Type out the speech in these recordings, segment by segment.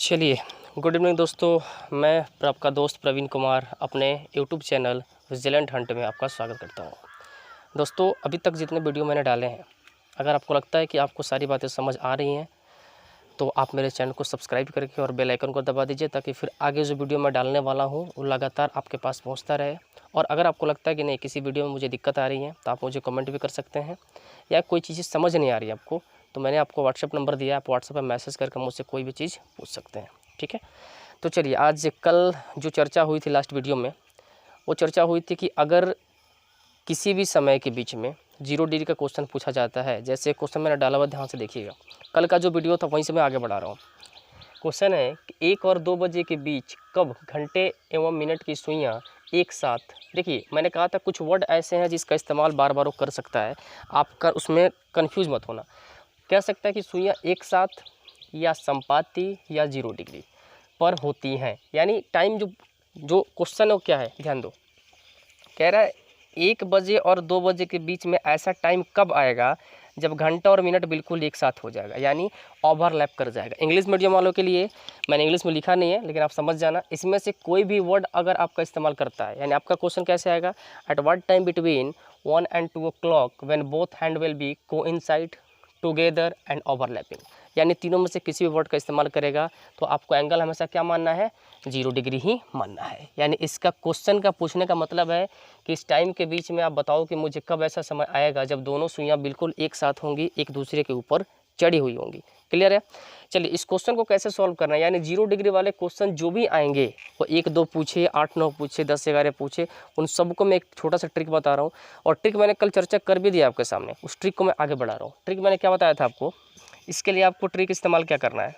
चलिए, good evening दोस्तों। मैं आपका दोस्त प्रवीण कुमार अपने यूट्यूब चैनल विजिलेंट हंट में आपका स्वागत करता हूं। दोस्तों, अभी तक जितने वीडियो मैंने डाले हैं, अगर आपको लगता है कि आपको सारी बातें समझ आ रही हैं तो आप मेरे चैनल को सब्सक्राइब करके और बेल आइकन को दबा दीजिए, ताकि फिर आगे जो वीडियो मैं डालने वाला हूं वो लगातार आपके पास पहुंचता रहे। और अगर आपको लगता है कि नहीं, किसी वीडियो में मुझे दिक्कत आ रही है, तो आप मुझे कमेंट भी कर सकते हैं, या कोई चीज़ समझ नहीं आ रही है आपको, तो मैंने आपको व्हाट्सएप नंबर दिया है, आप व्हाट्सएप पर मैसेज करके मुझसे कोई भी चीज़ पूछ सकते हैं। ठीक है, तो चलिए, आज कल जो चर्चा हुई थी लास्ट वीडियो में, वो चर्चा हुई थी कि अगर किसी भी समय के बीच में 0 डिग्री का क्वेश्चन पूछा जाता है, जैसे क्वेश्चन मैंने डाला हुआ, ध्यान से देखिएगा, कल का जो वीडियो था वहीं से मैं आगे बढ़ा रहा हूँ। क्वेश्चन है कि 1 और 2 बजे के बीच कब घंटे एवं मिनट की सुइयाँ एक साथ। देखिए, मैंने कहा था कुछ वर्ड ऐसे हैं जिसका इस्तेमाल बार बार वो कर सकता है, आपका उसमें कन्फ्यूज मत होना। कह सकता है कि सुइयाँ एक साथ या संपाती या 0 डिग्री पर होती हैं, यानी टाइम जो क्वेश्चन है वो क्या है, ध्यान दो। कह रहा है 1 बजे और 2 बजे के बीच में ऐसा टाइम कब आएगा जब घंटा और मिनट बिल्कुल एक साथ हो जाएगा, यानी ओवरलैप कर जाएगा। इंग्लिश मीडियम वालों के लिए मैंने इंग्लिश में लिखा नहीं है, लेकिन आप समझ जाना, इसमें से कोई भी वर्ड अगर आपका इस्तेमाल करता है, यानी आपका क्वेश्चन कैसे आएगा, at what time between 1 and 2 o'clock when both hand will be coincide together and overlapping, यानी तीनों में से किसी भी वर्ड का इस्तेमाल करेगा तो आपको एंगल हमेशा क्या मानना है, 0 डिग्री ही मानना है। यानी इसका क्वेश्चन का पूछने का मतलब है कि इस टाइम के बीच में आप बताओ कि मुझे कब ऐसा समय आएगा जब दोनों सुइयाँ बिल्कुल एक साथ होंगी, एक दूसरे के ऊपर चढ़ी हुई होंगी। क्लियर है? चलिए, इस क्वेश्चन को कैसे सॉल्व करना है, यानी 0 डिग्री वाले क्वेश्चन जो भी आएंगे, वो 1 2 पूछे, 8 9 पूछे, 10 11 पूछे, उन सबको मैं एक छोटा सा ट्रिक बता रहा हूँ। और ट्रिक मैंने कल चर्चा कर भी दिया आपके सामने, उस ट्रिक को मैं आगे बढ़ा रहा हूँ। ट्रिक मैंने क्या बताया था आपको, इसके लिए आपको ट्रिक इस्तेमाल क्या करना है,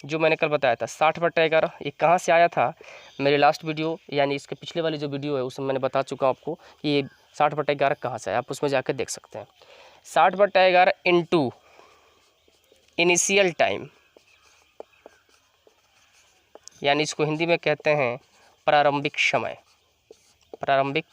जो मैंने कल बताया था 60/11। ये कहाँ से आया था, मेरे लास्ट वीडियो यानी इसके पिछले वाली जो वीडियो है उसमें मैंने बता चुका हूँ आपको कि ये 60/11 कहाँ से आया, आप उसमें जाकर देख सकते हैं। 60/11 इंटू इनिशियल टाइम, यानी इसको हिंदी में कहते हैं प्रारंभिक समय, प्रारंभिक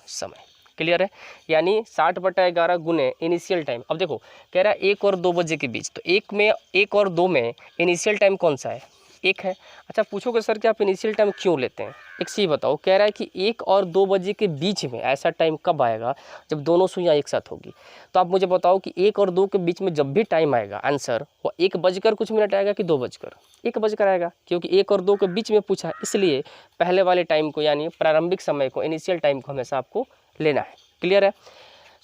समय। क्लियर है? यानी 60/11 गुने इनिशियल टाइम। अब देखो, कह रहा है 1 और 2 बजे के बीच, तो 1 और 2 में इनिशियल टाइम कौन सा है, 1 है। अच्छा, पूछोगे सर कि आप इनिशियल टाइम क्यों लेते हैं, एक चीज़ बताओ। कह रहा है कि 1 और 2 बजे के बीच में ऐसा टाइम कब आएगा जब दोनों सुइयाँ एक साथ होगी। तो आप मुझे बताओ कि 1 और 2 के बीच में जब भी टाइम आएगा, आंसर वो 1 बजकर कुछ मिनट आएगा कि 2 बजकर, 1 बजकर आएगा, क्योंकि 1 और 2 के बीच में पूछा, इसलिए पहले वाले टाइम को, यानी प्रारंभिक समय को, इनिशियल टाइम को हमेशा आपको लेना है। क्लियर है?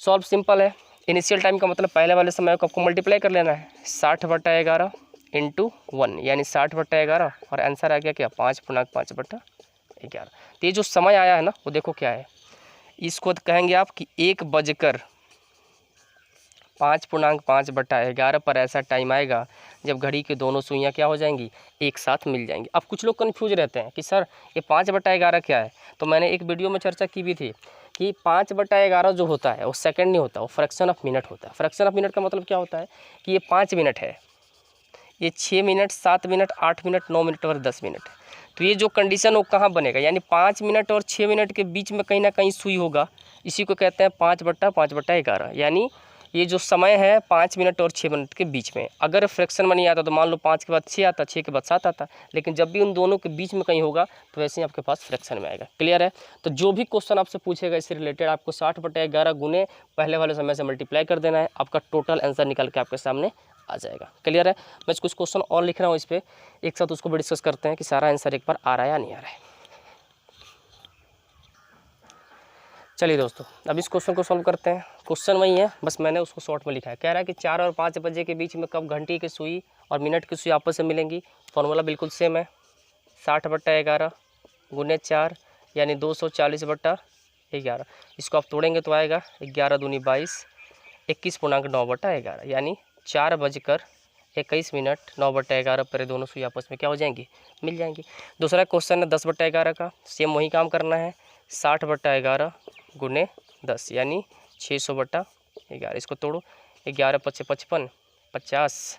सॉल्व सिंपल है। इनिशियल टाइम का मतलब पहले वाले समय को आपको मल्टीप्लाई कर लेना है, 60/11 इंटू 1, यानी 60/11, और आंसर आ गया क्या, 5.5/11। तो ये जो समय आया है ना, वो देखो क्या है, इसको कहेंगे आप कि 1 बजकर 5.5/11 पर ऐसा टाइम आएगा जब घड़ी के दोनों सुइयाँ क्या हो जाएंगी, एक साथ मिल जाएंगी। अब कुछ लोग कन्फ्यूज रहते हैं कि सर ये 5/11 क्या है, तो मैंने एक वीडियो में चर्चा की भी थी कि 5/11 जो होता है वो सेकंड नहीं होता, वो फ्रैक्शन ऑफ मिनट होता है। फ्रैक्शन ऑफ मिनट का मतलब क्या होता है कि ये 5 मिनट है, ये 6 मिनट, 7 मिनट, 8 मिनट, 9 मिनट और 10 मिनट। तो ये जो कंडीशन वो कहाँ बनेगा, यानी 5 मिनट और 6 मिनट के बीच में कहीं ना कहीं सुई होगा, इसी को कहते हैं 5/5/11। यानी ये जो समय है 5 मिनट और 6 मिनट के बीच में। अगर फ्रैक्शन में नहीं आता तो मान लो 5 के बाद 6 आता, 6 के बाद 7 आता, लेकिन जब भी उन दोनों के बीच में कहीं होगा तो वैसे ही आपके पास फ्रैक्शन में आएगा। क्लियर है? तो जो भी क्वेश्चन आपसे पूछेगा इससे रिलेटेड, आपको 60/11 गुने पहले वाले समय से मल्टीप्लाई कर देना है, आपका टोटल आंसर निकल के आपके सामने आ जाएगा। क्लियर है? मैं कुछ क्वेश्चन और लिख रहा हूँ इस पर, एक साथ उसको भी डिस्कस करते हैं कि सारा आंसर एक बार आ रहा है या नहीं आ रहा है। चलिए दोस्तों, अब इस क्वेश्चन को सॉल्व करते हैं। क्वेश्चन वही है, बस मैंने उसको शॉर्ट में लिखा है। कह रहा है कि 4 और 5 बजे के बीच में कब घंटी की सुई और मिनट की सुई आपस में मिलेंगी। फॉर्मूला बिल्कुल सेम है, 60/11 गुने 4, यानी 240/11। इसको आप तोड़ेंगे तो आएगा 11 दूनी 22, 21.9/11, यानी 4 बजकर 21 मिनट 9/11 पर दोनों सुई आपस में क्या हो जाएंगी, मिल जाएंगी। दूसरा क्वेश्चन है 10/11 का, सेम वही काम करना है, 60/11 गुने 10, यानी 600/11। इसको तोड़ो, 11 × 5 = 55, 50,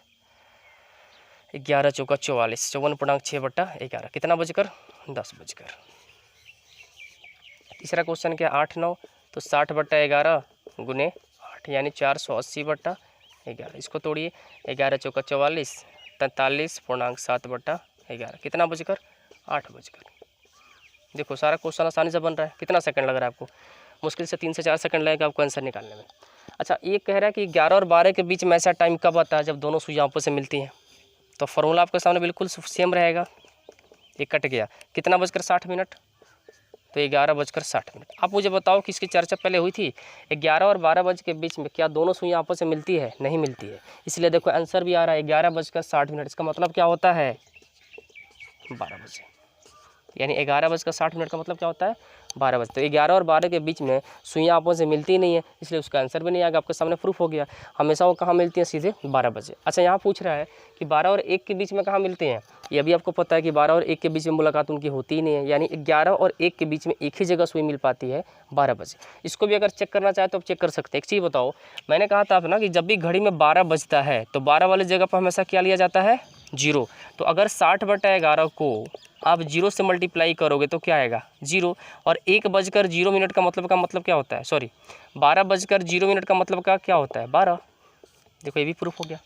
11 × 4 = 44, 54.6/11, कितना बजकर, 10 बजकर। तीसरा क्वेश्चन क्या, 8 9, तो 60/11 गुने 8, यानी 480/11। इसको तोड़िए, 11 × 4 = 44, 43.7/11 कितना बजकर 8 बजकर। देखो सारा क्वेश्चन आसानी से बन रहा है। कितना सेकंड लग रहा है आपको? मुश्किल से 3 से 4 सेकंड लगेगा आपको आंसर निकालने में। अच्छा, ये कह रहा है कि 11 और 12 के बीच में ऐसा टाइम कब आता है जब दोनों सुइयां आपस में मिलती हैं। तो फार्मूला आपके सामने बिल्कुल सेम रहेगा। ये कट गया, कितना बजकर 60 मिनट, तो 11:60। आप मुझे बताओ कि इसकी चर्चा पहले हुई थी 11 और 12 बजे के बीच में क्या दोनों सुइयां आपस में मिलती है? नहीं मिलती है। इसलिए देखो आंसर भी आ रहा है 11:60। इसका मतलब क्या होता है? 12 बजे, यानी 11:60 का मतलब क्या होता है? 12 बजे। तो 11 और 12 के बीच में सुइयां आपस में मिलती ही नहीं है, इसलिए उसका आंसर भी नहीं आएगा। आपके सामने प्रूफ हो गया। हमेशा वो कहाँ मिलती हैं? सीधे 12 बजे। अच्छा, यहाँ पूछ रहा है कि 12 और 1 के बीच में कहाँ मिलते हैं। ये भी आपको पता है कि 12 और 1 के बीच में मुलाकात उनकी होती ही नहीं है, यानी 11 और 1 के बीच में एक ही जगह सुई मिल पाती है, 12 बजे। इसको भी अगर चेक करना चाहे तो आप चेक कर सकते हैं। एक चीज़ बताओ, मैंने कहा था ना कि जब भी घड़ी में 12 बजता है तो 12 वाली जगह पर हमेशा क्या लिया जाता है? 0। तो अगर 60/11 को आप 0 से मल्टीप्लाई करोगे तो क्या आएगा? 0। और 1:0 का मतलब क्या होता है? सॉरी, 12:0 का मतलब क्या होता है? 12। देखो ये भी प्रूफ हो गया।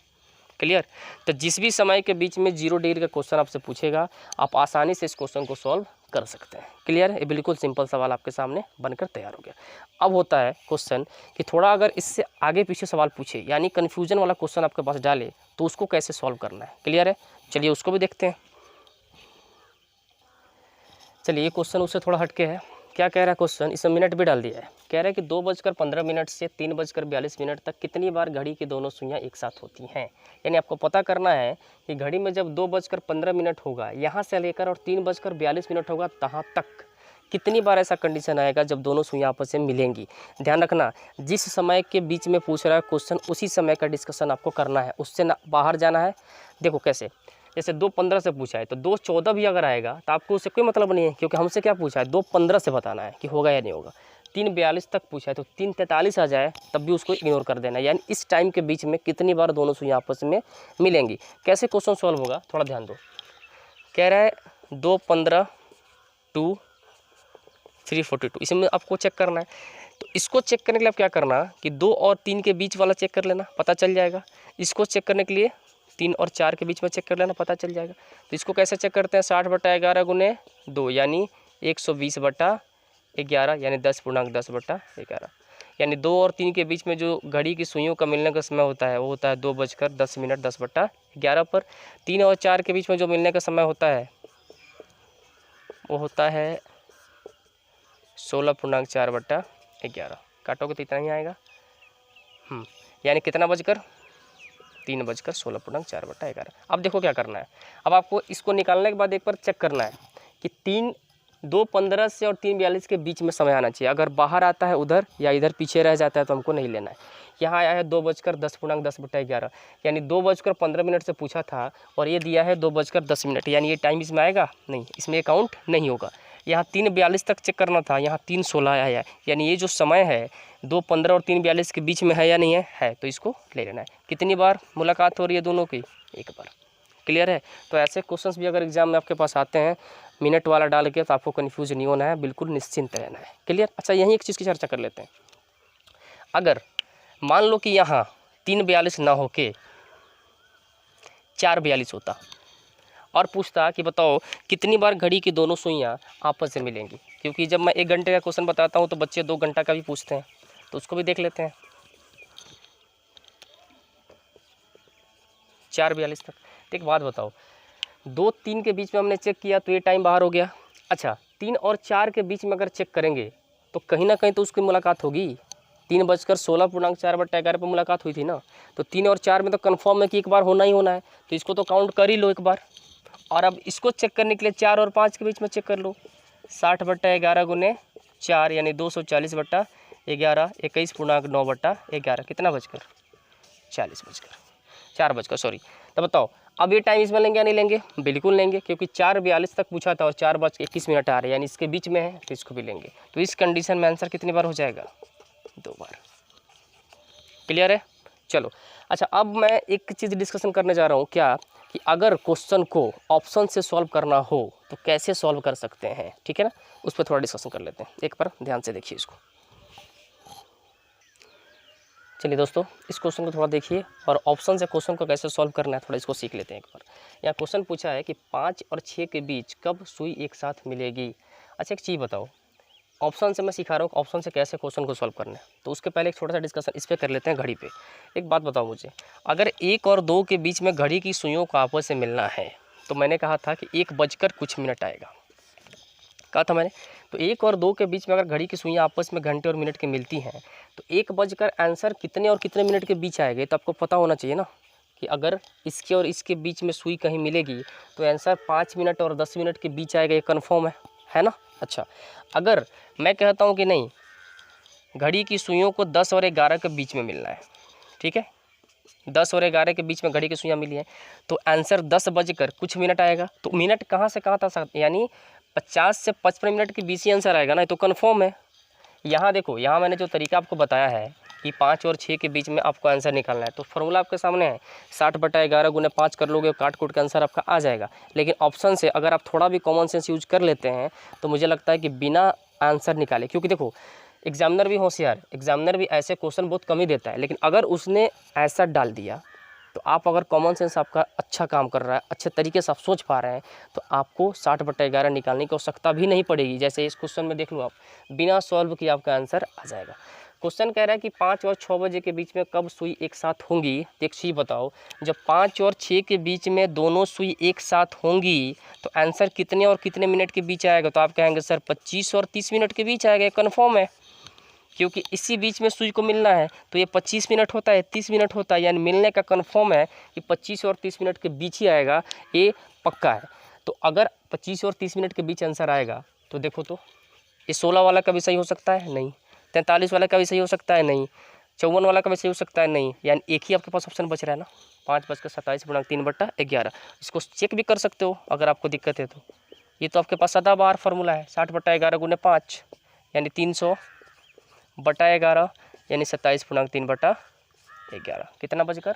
क्लियर? तो जिस भी समय के बीच में 0 डिग्री का क्वेश्चन आपसे पूछेगा, आप आसानी से इस क्वेश्चन को सॉल्व कर सकते हैं। क्लियर? ये बिल्कुल सिंपल सवाल आपके सामने बनकर तैयार हो गया। अब होता है क्वेश्चन कि थोड़ा अगर इससे आगे पीछे सवाल पूछे, यानी कन्फ्यूजन वाला क्वेश्चन आपके पास डाले, तो उसको कैसे सॉल्व करना है। क्लियर है? चलिए उसको भी देखते हैं। चलिए ये क्वेश्चन उससे थोड़ा हटके है। क्या कह रहा है क्वेश्चन? इसमें मिनट भी डाल दिया है। कह रहा है कि 2:15 से 3:42 तक कितनी बार घड़ी की दोनों सुइयां एक साथ होती हैं। यानी आपको पता करना है कि घड़ी में जब 2:15 होगा, यहाँ से लेकर और 3:42 होगा, तहाँ तक कितनी बार ऐसा कंडीशन आएगा जब दोनों सुइयां आपस में मिलेंगी। ध्यान रखना, जिस समय के बीच में पूछ रहा है क्वेश्चन, उसी समय का डिस्कशन आपको करना है, उससे ना बाहर जाना है। देखो कैसे, जैसे 2:15 से पूछा है तो 2:14 भी अगर आएगा तो आपको उससे कोई मतलब नहीं है, क्योंकि हमसे क्या पूछा है? 2:15 से बताना है कि होगा या नहीं होगा। 3:42 तक पूछा है तो 3:43 आ जाए तब भी उसको इग्नोर कर देना है। यानी इस टाइम के बीच में कितनी बार दोनों सुइयां आपस में मिलेंगी। कैसे क्वेश्चन सॉल्व होगा थोड़ा ध्यान दो। कह रहा है 2:15 to 3:42, इसमें आपको चेक करना है। तो इसको चेक करने के लिए आप क्या करना कि 2 और 3 के बीच वाला चेक कर लेना, पता चल जाएगा। इसको चेक करने के लिए 3 और 4 के बीच में चेक कर लेना, पता चल जाएगा। तो इसको कैसे चेक करते हैं? 60/11 गुने 2 यानी 120/11 यानी 10.10/11। यानी 2 और 3 के बीच में जो घड़ी की सुइयों का मिलने का समय होता है वो होता है 2:10 10/11 पर। 3 और 4 के बीच में जो मिलने का समय होता है वो होता है 16.4/11। काटोगे तो इतना ही आएगा। यानी कितना बजकर? 3:16.4/11। अब देखो क्या करना है। अब आपको इसको निकालने के बाद एक बार चेक करना है कि 2:15 से और 3:42 के बीच में समय आना चाहिए। अगर बाहर आता है उधर या इधर पीछे रह जाता है तो हमको नहीं लेना है। यहाँ आया है 2:10.10/11, यानी 2:15 से पूछा था और ये दिया है 2:10, यानी ये टाइम इसमें आएगा नहीं, इसमें काउंट नहीं होगा। यहाँ 3:42 तक चेक करना था, यहाँ 3:16 आया है, यानी ये जो समय है 2:15 और 3:42 के बीच में है या नहीं है, तो इसको ले लेना है। कितनी बार मुलाकात हो रही है दोनों की? एक बार। क्लियर है? तो ऐसे क्वेश्चंस भी अगर एग्जाम में आपके पास आते हैं मिनट वाला डाल के, तो आपको कन्फ्यूज नहीं होना है, बिल्कुल निश्चिंत रहना है। क्लियर? अच्छा, यहीं एक चीज़ की चर्चा कर लेते हैं। अगर मान लो कि यहाँ 3:42 ना होके 4:42 होता और पूछता कि बताओ कितनी बार घड़ी की दोनों सुइयां आपस में मिलेंगी, क्योंकि जब मैं 1 घंटे का क्वेश्चन बताता हूँ तो बच्चे 2 घंटा का भी पूछते हैं, तो उसको भी देख लेते हैं। 4:42 तक। तो एक बात बताओ, 2-3 के बीच में हमने चेक किया तो ये टाइम बाहर हो गया। अच्छा, 3 और 4 के बीच में अगर चेक करेंगे तो कहीं ना कहीं तो उसकी मुलाकात होगी। 3:16.4/11 पर मुलाकात हुई थी ना, तो 3 और 4 में तो कन्फर्म है कि एक बार होना ही होना है, तो इसको तो काउंट कर ही लो एक बार। और अब इसको चेक करने के लिए 4 और 5 के बीच में चेक कर लो। 60/11 गुने 4 यानी 240/11, 21.9/11 कितना बजकर? 4 बजकर तो बताओ अब ये टाइम इसमें लेंगे या नहीं लेंगे? बिल्कुल लेंगे, क्योंकि 4:42 तक पूछा था और 4:21 आ रहे हैं, यानी इसके बीच में है तो इसको भी लेंगे। तो इस कंडीशन में आंसर कितनी बार हो जाएगा? 2 बार। क्लियर है? चलो अच्छा, अब मैं एक चीज़ डिस्कशन करने जा रहा हूँ, क्या कि अगर क्वेश्चन को ऑप्शन से सॉल्व करना हो तो कैसे सॉल्व कर सकते हैं, ठीक है ना, उस पर थोड़ा डिस्कशन कर लेते हैं। एक बार ध्यान से देखिए इसको। चलिए दोस्तों, इस क्वेश्चन को थोड़ा देखिए और ऑप्शन से क्वेश्चन को कैसे सॉल्व करना है थोड़ा इसको सीख लेते हैं एक बार। यहाँ क्वेश्चन पूछा है कि 5 और 6 के बीच कब सुई एक साथ मिलेगी। अच्छा एक चीज़ बताओ, ऑप्शन से मैं सिखा रहा हूँ ऑप्शन से कैसे क्वेश्चन को सॉल्व करना है, तो उसके पहले एक छोटा सा डिस्कशन इस पर कर लेते हैं घड़ी पे। एक बात बताओ मुझे, अगर 1 और 2 के बीच में घड़ी की सुइयों को आपस से मिलना है तो मैंने कहा था कि 1 बजकर कुछ मिनट आएगा, कहा था मैंने। तो 1 और 2 के बीच में अगर घड़ी की सुइयाँ आपस में घंटे और मिनट के मिलती हैं तो 1 बजकर आंसर कितने और कितने मिनट के बीच आएगा, तो आपको पता होना चाहिए ना कि अगर इसके और इसके बीच में सुई कहीं मिलेगी तो आंसर 5 मिनट और 10 मिनट के बीच आएगा, ये कन्फर्म है ना। अच्छा, अगर मैं कहता हूँ कि नहीं घड़ी की सुइयों को 10 और 11 के बीच में मिलना है, ठीक है, 10 और 11 के बीच में घड़ी की सुइयाँ मिली हैं तो आंसर 10 बजकर कुछ मिनट आएगा। तो मिनट कहाँ से कहाँ तक, यानी 50 से 55 मिनट के बीच ही आंसर आएगा ना, तो कन्फर्म है। यहाँ देखो, यहाँ मैंने जो तरीका आपको बताया है कि 5 और 6 के बीच में आपको आंसर निकालना है, तो फॉर्मूला आपके सामने है 60/11 गुने 5 कर लोगे, काट कूट का आंसर आपका आ जाएगा। लेकिन ऑप्शन से अगर आप थोड़ा भी कॉमन सेंस यूज कर लेते हैं तो मुझे लगता है कि बिना आंसर निकाले, क्योंकि देखो एग्जामिनर भी होशियार, एग्जामिनर भी ऐसे क्वेश्चन बहुत कम ही देता है, लेकिन अगर उसने ऐसा डाल दिया तो आप अगर कॉमन सेंस आपका अच्छा काम कर रहा है, अच्छे तरीके से आप सोच पा रहे हैं, तो आपको 60/11 निकालने की आवश्यकता भी नहीं पड़ेगी। जैसे इस क्वेश्चन में देख लो आप, बिना सॉल्व किए आपका आंसर आ जाएगा। क्वेश्चन कह रहा है कि 5 और 6 बजे के बीच में कब सुई एक साथ होंगी। तो एक चीज़ बताओ, जब 5 और 6 के बीच में दोनों सुई एक साथ होंगी तो आंसर कितने और कितने मिनट के बीच आएगा, तो आप कहेंगे सर 25 और 30 मिनट के बीच आएगा, कन्फर्म है, क्योंकि इसी बीच में सुई को मिलना है। तो ये 25 मिनट होता है, 30 मिनट होता है, यानी मिलने का कन्फर्म है कि 25 और 30 मिनट के बीच ही आएगा, ये पक्का है। तो अगर 25 और 30 मिनट के बीच आंसर आएगा तो देखो तो ये 16 वाला का भी सही हो सकता है, नहीं, 43 वाला का भी सही हो सकता है, नहीं, 54 वाला का भी सही हो सकता है, नहीं, यानी एक ही आपके पास ऑप्शन बच रहा है ना, 5+27/3/11। इसको चेक भी कर सकते हो अगर आपको दिक्कत है तो। ये तो आपके पास सदाबहार फार्मूला है, 60/11 गुने 5 यानी 300/11 यानी 27/3/11, कितना बजकर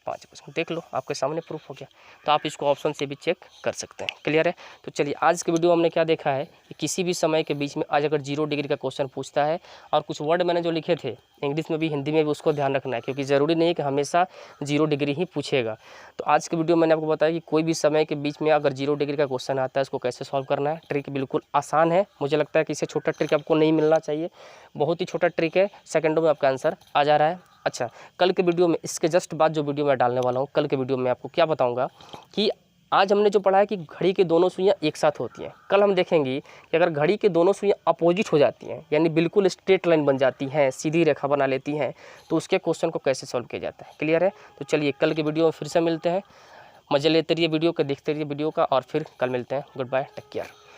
5%। देख लो आपके सामने प्रूफ हो गया, तो आप इसको ऑप्शन से भी चेक कर सकते हैं। क्लियर है। तो चलिए आज के वीडियो में हमने क्या देखा है कि किसी भी समय के बीच में आज अगर 0 डिग्री का क्वेश्चन पूछता है और कुछ वर्ड मैंने जो लिखे थे इंग्लिश में भी हिंदी में भी, उसको ध्यान रखना है, क्योंकि ज़रूरी नहीं है कि हमेशा 0 डिग्री ही पूछेगा। तो आज के वीडियो में मैंने आपको बताया कि कोई भी समय के बीच में अगर 0 डिग्री का क्वेश्चन आता है उसको कैसे सॉल्व करना है। ट्रिक बिल्कुल आसान है, मुझे लगता है कि इससे छोटा ट्रिक आपको नहीं मिलना चाहिए, बहुत ही छोटा ट्रिक है, सेकंडों में आपका आंसर आ जा रहा है। अच्छा, कल के वीडियो में इसके जस्ट बाद जो वीडियो मैं डालने वाला हूँ, कल के वीडियो में आपको क्या बताऊंगा कि आज हमने जो पढ़ा है कि घड़ी के दोनों सुइयाँ एक साथ होती हैं, कल हम देखेंगे कि अगर घड़ी के दोनों सुइयाँ अपोजिट हो जाती हैं, यानी बिल्कुल स्ट्रेट लाइन बन जाती हैं, सीधी रेखा बना लेती हैं, तो उसके क्वेश्चन को कैसे सॉल्व किया जाता है। क्लियर है। तो चलिए कल के वीडियो में फिर से मिलते हैं, मजे लेते रहिए वीडियो का, देखते रहिए वीडियो का, और फिर कल मिलते हैं। Goodbye, take care.